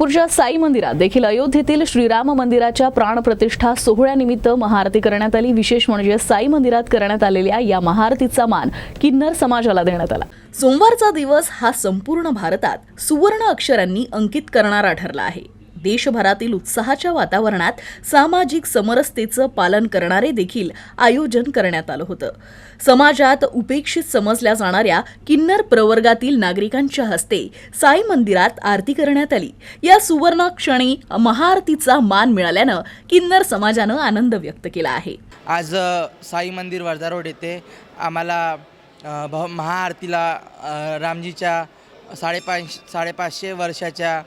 नागपूरच्या साई मंदिरात देखील अयोध्येतील श्रीराम मंदिराच्या प्राणप्रतिष्ठा सोहळ्यानिमित्त महाआरती करण्यात आली। विशेष म्हणजे साई मंदिरात करण्यात आलेल्या या महाआरतीचा मान किन्नर समाजाला देण्यात आला। सोमवारचा दिवस हा संपूर्ण भारतात सुवर्ण अक्षरांनी अंकित करणारा ठरला आहे। देशभरातील उत्साहाच्या वातावरणात सामाजिक समरसतेचं पालन करणारे देखील आयोजन करण्यात आलं होतं। समाजात उपेक्षित समजल्या जाणाऱ्या किन्नर प्रवर्गातील नागरिकांच्या हस्ते साई मंदिरात आरती करण्यात आली। या सुवर्ण क्षणी महाआरतीचा मान मिळाल्यानं किन्नर समाजानं आनंद व्यक्त केला आहे। आज साई मंदिर वर्धा रोड येथे आम्हाला महाआरतीला रामजीच्या 550 वर्षाच्या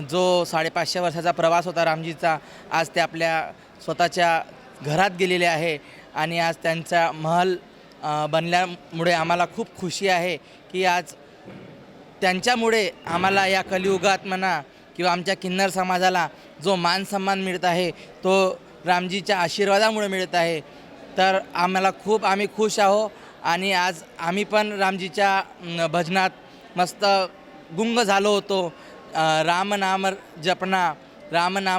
जो 550 वर्षाचा प्रवास होता रामजीचा, आज ते आपल्या स्वतःच्या घरात गेलेले आहे आणि आज त्यांचा महल बनल्यामुळे आम्हाला खूप खुशी आहे की आज त्यांच्यामुळे आम्हाला या कलियुगात म्हणा किंवा आमच्या किन्नर समाजाला जो मान सन्मान मिळत आहे तो रामजीच्या आशीर्वादामुळे मिळत आहे। तर आम्ही खुश आहो आणि आज आम्ही पण रामजीच्या भजनात मस्त गुंग झालो होतो। राम नाम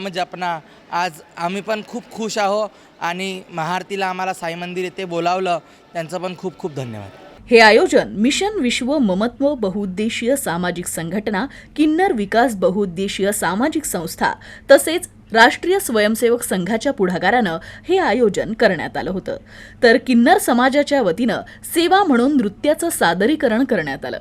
जपना आज आम्ही पण खूप खुश आहो आणि महाआरतीला आम्हाला साई मंदिर येथे बोलावलं, त्यांचं पण खूप खूप धन्यवाद। हे आयोजन मिशन विश्व ममत्व बहुउद्देशीय सामाजिक संघटना, किन्नर विकास बहुउद्देशीय सामाजिक संस्था तसेच राष्ट्रीय स्वयंसेवक संघाच्या पुढाकारानं हे आयोजन करण्यात आलं होतं। तर किन्नर समाजाच्या वतीनं सेवा म्हणून नृत्याचं सादरीकरण करण्यात आलं।